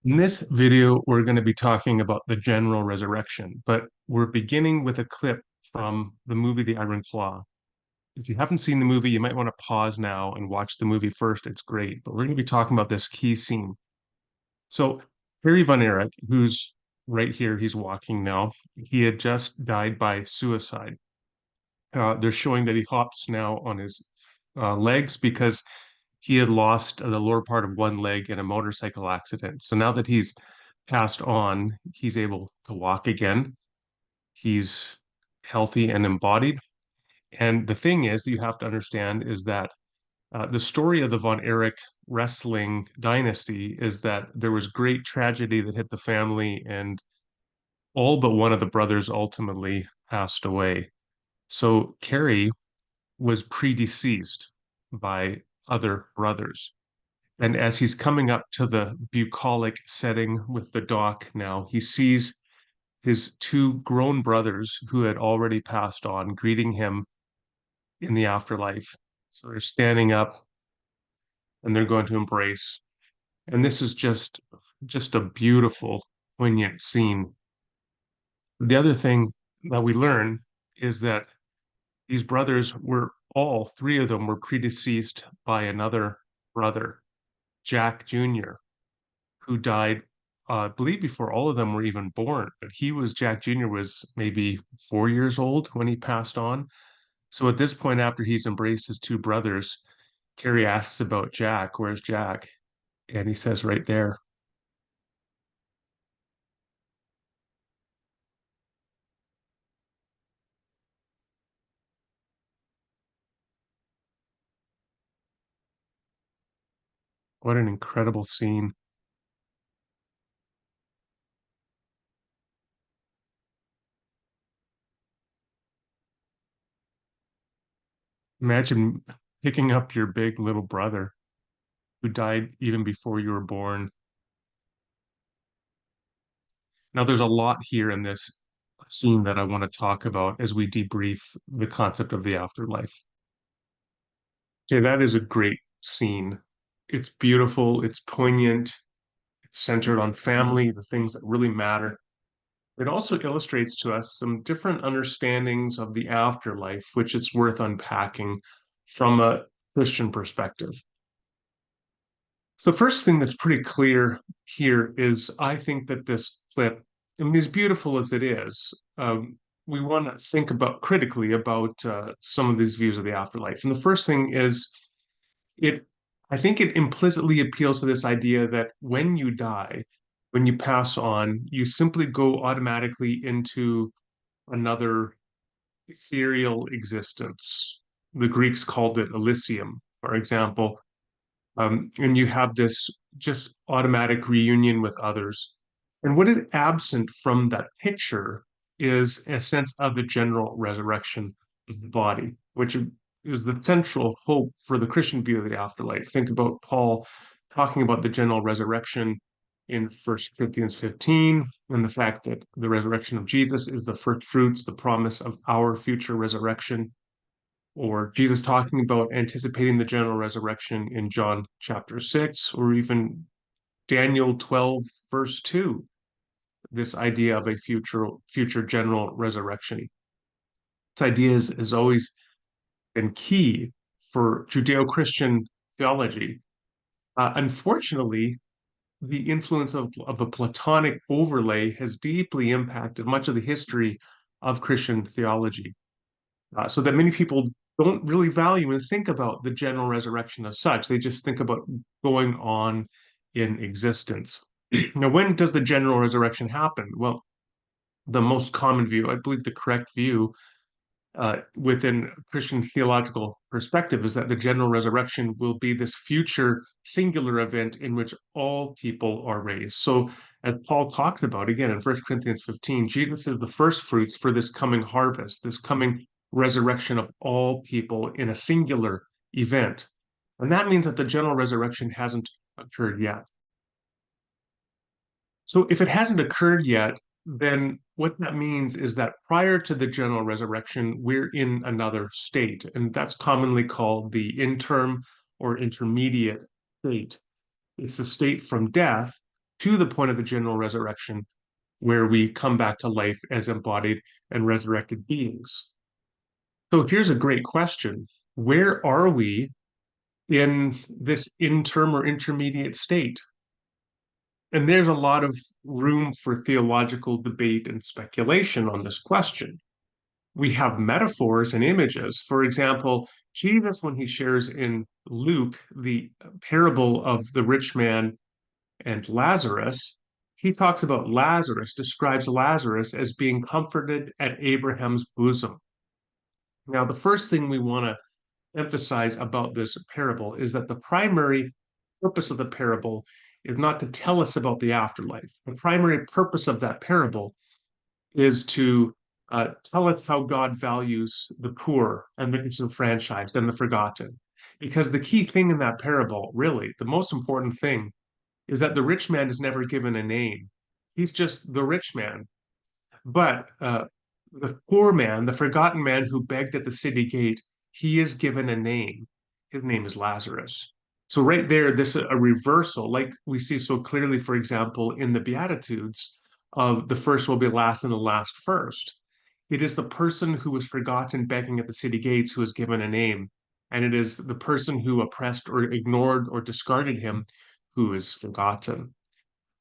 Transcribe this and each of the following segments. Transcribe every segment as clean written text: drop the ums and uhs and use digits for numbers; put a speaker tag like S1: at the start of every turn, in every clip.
S1: In this video, we're going to be talking about the general resurrection, but we're beginning with a clip from the movie The Iron Claw. If you haven't seen the movie, you might want to pause now and watch the movie first. It's great, but we're going to be talking about this key scene. So, Harry Von Erich, who's right here, he's walking now. He had just died by suicide. They're showing that he hops now on his legs because he had lost the lower part of one leg in a motorcycle accident. So now that he's passed on, he's able to walk again. He's healthy and embodied. And the thing is, you have to understand is that the story of the Von Erich wrestling dynasty is that there was great tragedy that hit the family, and all but one of the brothers ultimately passed away. So Carrie was predeceased by other brothers. And as he's coming up to the bucolic setting with the dock now, he sees his two grown brothers who had already passed on greeting him in the afterlife. So they're standing up and they're going to embrace. And this is just a beautiful, poignant scene. The other thing that we learn is that these brothers were all three of them were predeceased by another brother, Jack Jr., who died, I believe, before all of them were even born. But Jack Jr. was maybe 4 years old when he passed on. So at this point, after he's embraced his two brothers, Carrie asks about Jack. Where's Jack? And he says, right there. What an incredible scene. Imagine picking up your big little brother who died even before you were born. Now, there's a lot here in this scene that I want to talk about as we debrief the concept of the afterlife. Okay, that is a great scene. It's beautiful, it's poignant, it's centered on family, the things that really matter. It also illustrates to us some different understandings of the afterlife, which it's worth unpacking from a Christian perspective. So, first thing that's pretty clear here is I think that this clip, I mean, as beautiful as it is, we want to think about critically about some of these views of the afterlife. And the first thing is it I think it implicitly appeals to this idea that when you die, when you pass on, you simply go automatically into another ethereal existence. The Greeks called it Elysium, for example. And you have this just automatic reunion with others. And what is absent from that picture is a sense of the general resurrection of the body, which is the central hope for the Christian view of the afterlife. Think about Paul talking about the general resurrection in 1 Corinthians 15, and the fact that the resurrection of Jesus is the first fruits, the promise of our future resurrection, or Jesus talking about anticipating the general resurrection in John chapter 6, or even Daniel 12, verse 2, this idea of a future general resurrection. This idea has always been key for Judeo-Christian theology. Unfortunately, the influence of a Platonic overlay has deeply impacted much of the history of Christian theology. So that many people don't really value and think about the general resurrection as such. They just think about going on in existence. Now, when does the general resurrection happen? Well, the most common view, I believe the correct view within Christian theological perspective is that the general resurrection will be this future singular event in which all people are raised. So, as Paul talked about again in 1 Corinthians 15, Jesus is the first fruits for this coming harvest, this coming resurrection of all people in a singular event. And that means that the general resurrection hasn't occurred yet. So if it hasn't occurred yet, then what that means is that prior to the general resurrection, we're in another state, and that's commonly called the interim or intermediate state. It's the state from death to the point of the general resurrection, where we come back to life as embodied and resurrected beings. So here's a great question. Where are we in this interim or intermediate state? And there's a lot of room for theological debate and speculation on this question. We have metaphors and images. For example, Jesus, when he shares in Luke the parable of the rich man and Lazarus, he talks about Lazarus, describes Lazarus as being comforted at Abraham's bosom. Now, the first thing we want to emphasize about this parable is that the primary purpose of the parable is not to tell us about the afterlife. The primary purpose of that parable is to tell us how God values the poor and the disenfranchised and the forgotten. Because the key thing in that parable, really, the most important thing, is that the rich man is never given a name. He's just the rich man. But the poor man, the forgotten man who begged at the city gate, he is given a name. His name is Lazarus. So right there, this is a reversal, like we see so clearly, for example, in the Beatitudes of the first will be last and the last first. It is the person who was forgotten begging at the city gates who is given a name. And it is the person who oppressed or ignored or discarded him who is forgotten.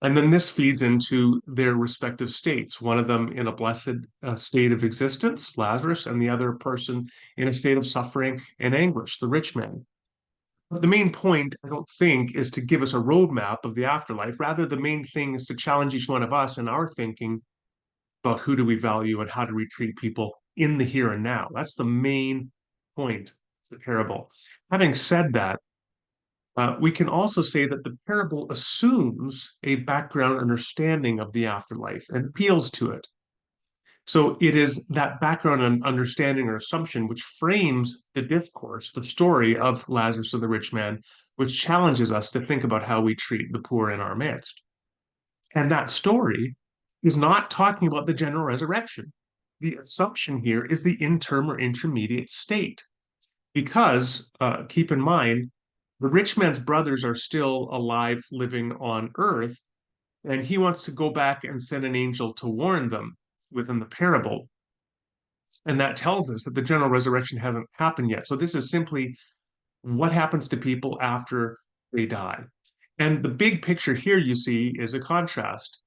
S1: And then this feeds into their respective states, one of them in a blessed state of existence, Lazarus, and the other person in a state of suffering and anguish, the rich man. But the main point, I don't think, is to give us a roadmap of the afterlife. Rather, the main thing is to challenge each one of us in our thinking about who do we value and how do we treat people in the here and now. That's the main point of the parable. Having said that, we can also say that the parable assumes a background understanding of the afterlife and appeals to it. So it is that background and understanding or assumption which frames the discourse, the story of Lazarus and the rich man, which challenges us to think about how we treat the poor in our midst. And that story is not talking about the general resurrection. The assumption here is the interim or intermediate state. Because keep in mind, the rich man's brothers are still alive, living on earth, and he wants to go back and send an angel to warn them within the parable. And that tells us that the general resurrection hasn't happened yet. So this is simply what happens to people after they die. And the big picture here you see is a contrast.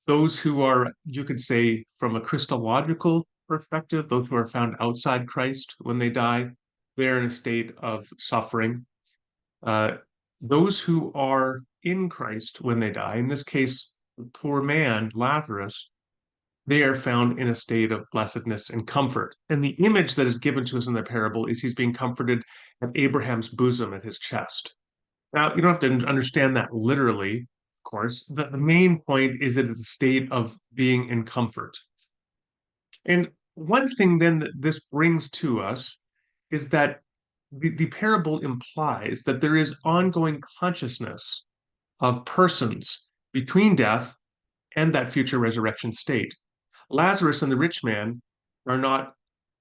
S1: Those who are, you could say, from a Christological perspective, those who are found outside Christ when they die, they're in a state of suffering. Uh, those who are in Christ when they die, in this case, the poor man, Lazarus, they are found in a state of blessedness and comfort. And the image that is given to us in the parable is he's being comforted at Abraham's bosom, at his chest. Now, you don't have to understand that literally, of course. The main point is that it's a state of being in comfort. And one thing then that this brings to us is that the parable implies that there is ongoing consciousness of persons between death and that future resurrection state. Lazarus and the rich man are not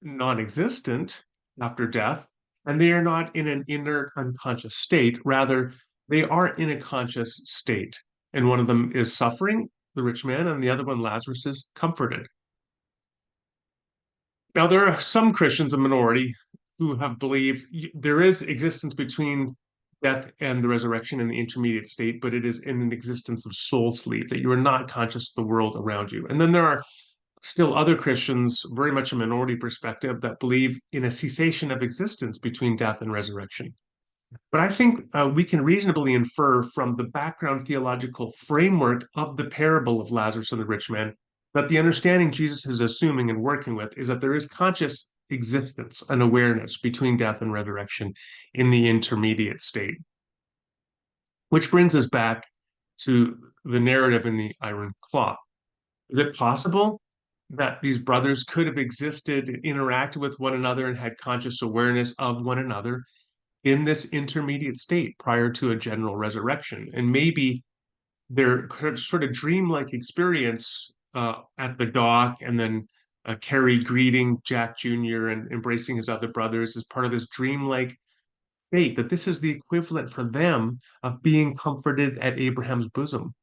S1: non-existent after death, and they are not in an inert, unconscious state. Rather, they are in a conscious state. And one of them is suffering, the rich man, and the other one, Lazarus, is comforted. Now, there are some Christians, a minority, who have believed there is existence between death and the resurrection in the intermediate state, but it is in an existence of soul sleep, that you are not conscious of the world around you. And then there are still other Christians, very much a minority perspective, that believe in a cessation of existence between death and resurrection. But I think we can reasonably infer from the background theological framework of the parable of Lazarus and the rich man that the understanding Jesus is assuming and working with is that there is conscious existence and awareness between death and resurrection in the intermediate state. Which brings us back to the narrative in the iron claw. Is it possible that these brothers could have existed, interacted with one another, and had conscious awareness of one another in this intermediate state prior to a general resurrection? And maybe their sort of dreamlike experience at the dock, and then Carrie greeting Jack Jr. and embracing his other brothers as part of this dreamlike state that this is the equivalent for them of being comforted at Abraham's bosom.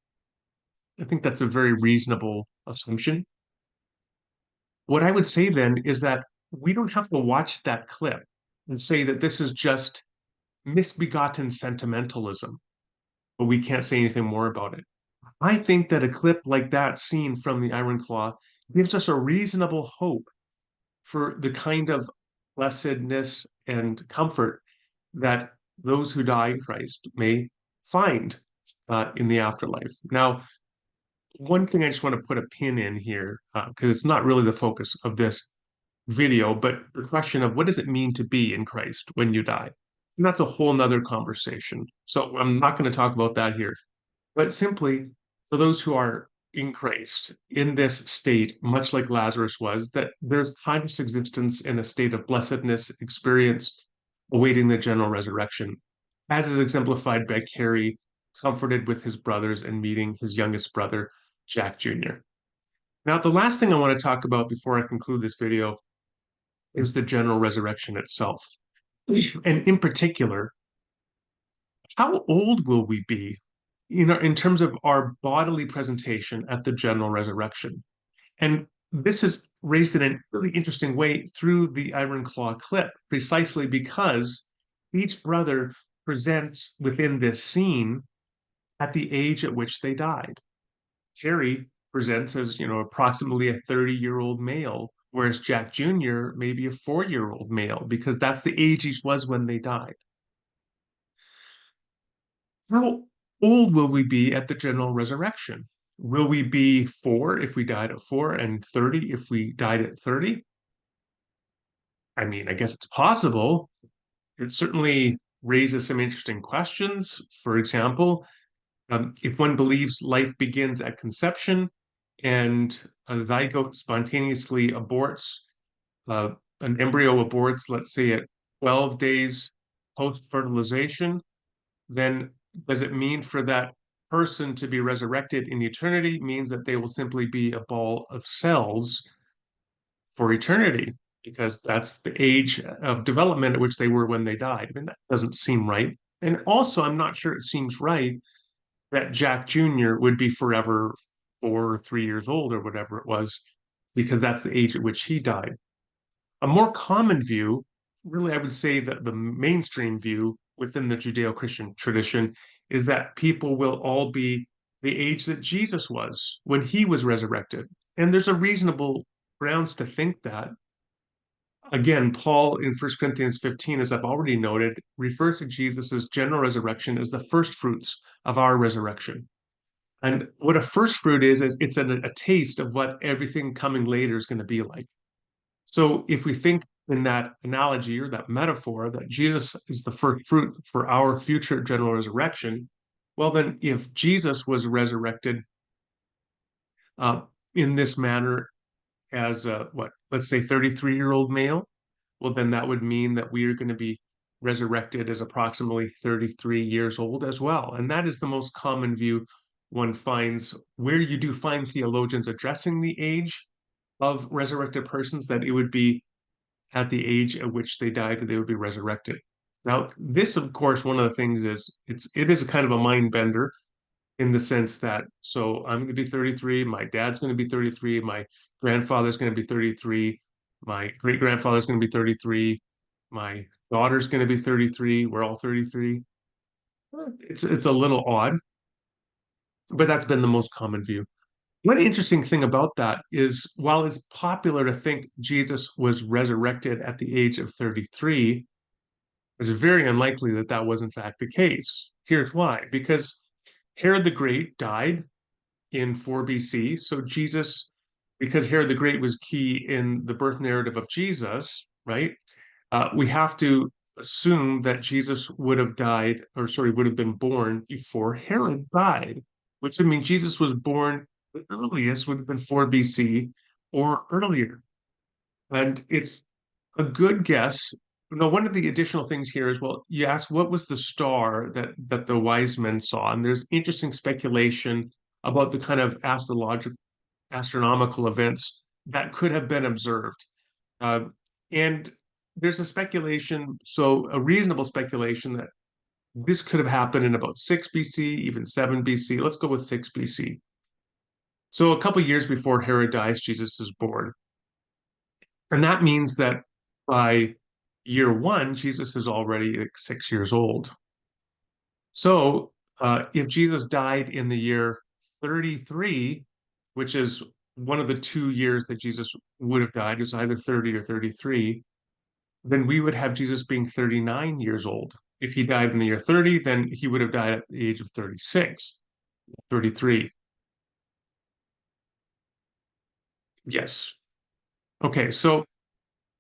S1: I think that's a very reasonable assumption. What I would say then is that we don't have to watch that clip and say that this is just misbegotten sentimentalism, but we can't say anything more about it. I think that a clip like that seen from the Iron Claw gives us a reasonable hope for the kind of blessedness and comfort that those who die in Christ may find in the afterlife. Now, one thing I just want to put a pin in here, because it's not really the focus of this video, but the question of what does it mean to be in Christ when you die? And that's a whole nother conversation. So I'm not going to talk about that here. But simply, for those who are in Christ, in this state, much like Lazarus was, that there's timeless existence in a state of blessedness, experience, awaiting the general resurrection, as is exemplified by Carrie, comforted with his brothers and meeting his youngest brother, Jack Jr. Now, the last thing I want to talk about before I conclude this video is the general resurrection itself. And in particular, how old will we be, in terms of our bodily presentation at the general resurrection? And this is raised in a really interesting way through the Iron Claw clip, precisely because each brother presents within this scene at the age at which they died. Harry presents as, approximately a 30-year-old male, whereas Jack Jr. may be a 4-year-old male, because that's the age he was when they died. How old will we be at the general resurrection? Will we be 4 if we died at 4 and 30 if we died at 30? I mean, I guess it's possible. It certainly raises some interesting questions. For example, if one believes life begins at conception and a zygote spontaneously aborts, uh, an embryo aborts, let's say at 12 days post fertilization, then does it mean for that person to be resurrected in eternity means that they will simply be a ball of cells for eternity? Because that's the age of development at which they were when they died. I mean, that doesn't seem right. And also, I'm not sure it seems right that Jack Jr. would be forever 4 or 3 years old or whatever it was, because that's the age at which he died. A more common view, really, I would say that the mainstream view within the Judeo-Christian tradition is that people will all be the age that Jesus was when he was resurrected. And there's a reasonable grounds to think that. Again, Paul in 1 Corinthians 15, as I've already noted, refers to Jesus' general resurrection as the first fruits of our resurrection. And what a first fruit is it's a taste of what everything coming later is going to be like. So if we think in that analogy or that metaphor that Jesus is the first fruit for our future general resurrection, well, then if Jesus was resurrected uh, in this manner as let's say 33-year-old male, well, then that would mean that we are going to be resurrected as approximately 33 years old as well. And that is the most common view one finds, where you do find theologians addressing the age of resurrected persons, that it would be at the age at which they died that they would be resurrected. Now, this, of course, one of the things is it is kind of a mind bender in the sense that, so I'm going to be 33, my dad's going to be 33, my grandfather's going to be 33, my great grandfather's going to be 33, my daughter's going to be 33, we're all 33. It's a little odd, but that's been the most common view. One interesting thing about that is, while it's popular to think Jesus was resurrected at the age of 33, it's very unlikely that that was in fact the case. Here's why. Because Herod the Great died in 4 BC. So Jesus, because Herod the Great was key in the birth narrative of Jesus, right? We have to assume that Jesus would have died, or sorry, would have been born before Herod died, which would mean Jesus was born, the earliest would have been 4 BC or earlier. And it's a good guess. Now, one of the additional things here is, well, you ask what was the star that the wise men saw, and there's interesting speculation about the kind of astronomical events that could have been observed. Uh, and there's a speculation, so a reasonable speculation that this could have happened in about 6 BC, even 7 BC. Let's go with 6 BC. So a couple years before Herod dies, Jesus is born. And that means that by year one, Jesus is already like 6 years old. So if Jesus died in the year 33, which is one of the 2 years that Jesus would have died, it was either 30 or 33, then we would have Jesus being 39 years old. If he died in the year 30, then he would have died at the age of 36, 33. Yes. Okay, so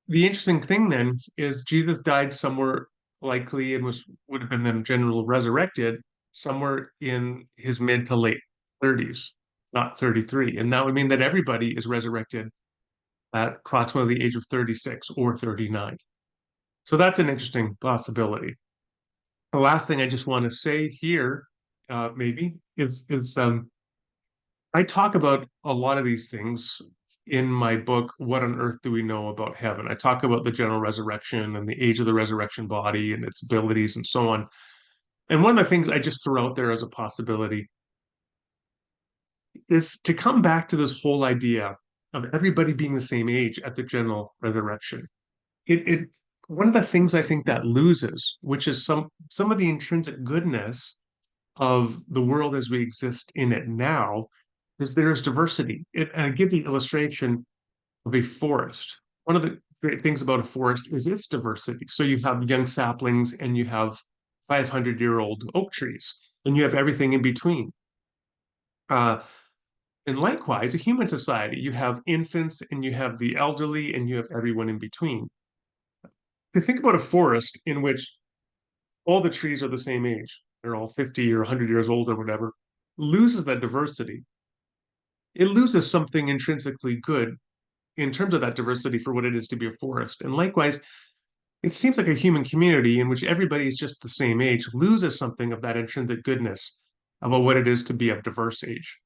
S1: the interesting thing then is Jesus died somewhere likely and was would have been then generally resurrected somewhere in his mid to late 30s, not 33. And that would mean that everybody is resurrected at approximately the age of 36 or 39. So that's an interesting possibility. The last thing I just want to say here, maybe, is I talk about a lot of these things in my book, What on Earth Do We Know About Heaven? I talk about the general resurrection and the age of the resurrection body and its abilities and so on. And one of the things I just threw out there as a possibility is to come back to this whole idea of everybody being the same age at the general resurrection. It one of the things I think that loses, which is some of the intrinsic goodness of the world as we exist in it now, is there's diversity. And I give the illustration of a forest. One of the great things about a forest is its diversity. So you have young saplings and you have 500-year-old oak trees, and you have everything in between. Uh, and likewise, a human society, you have infants and you have the elderly and you have everyone in between. To think about a forest in which all the trees are the same age, they're all 50 or 100 years old or whatever, loses that diversity. It loses something intrinsically good in terms of that diversity for what it is to be a forest. And likewise, it seems like a human community in which everybody is just the same age loses something of that intrinsic goodness about what it is to be of diverse age.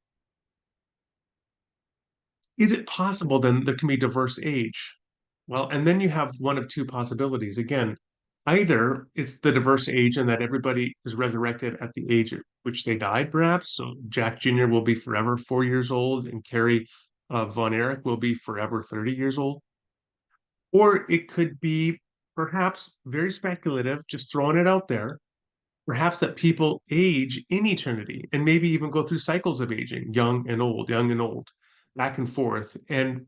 S1: Is it possible then there can be diverse age? Well, and then you have one of two possibilities. Again, either it's the diverse age and that everybody is resurrected at the age at which they died, perhaps. So Jack Jr. will be forever 4 years old, and Carrie Von Erich will be forever 30 years old. Or it could be perhaps very speculative, just throwing it out there, perhaps that people age in eternity and maybe even go through cycles of aging, young and old, back and forth, and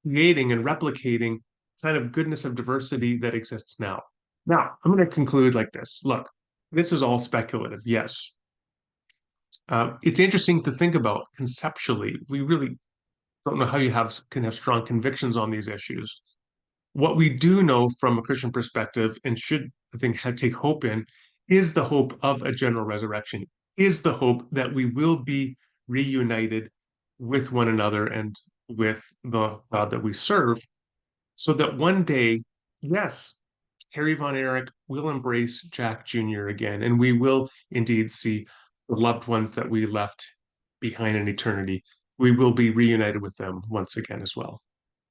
S1: creating and replicating kind of goodness of diversity that exists now. Now, I'm going to conclude like this. Look, this is all speculative, yes. It's interesting to think about conceptually. We really don't know how you can have strong convictions on these issues. What we do know from a Christian perspective and should, I think, take hope in is the hope of a general resurrection, is the hope that we will be reunited with one another and with the God that we serve, so that one day, yes, Harry Von Erich will embrace Jack Jr. again, and we will indeed see the loved ones that we left behind in eternity. We will be reunited with them once again as well.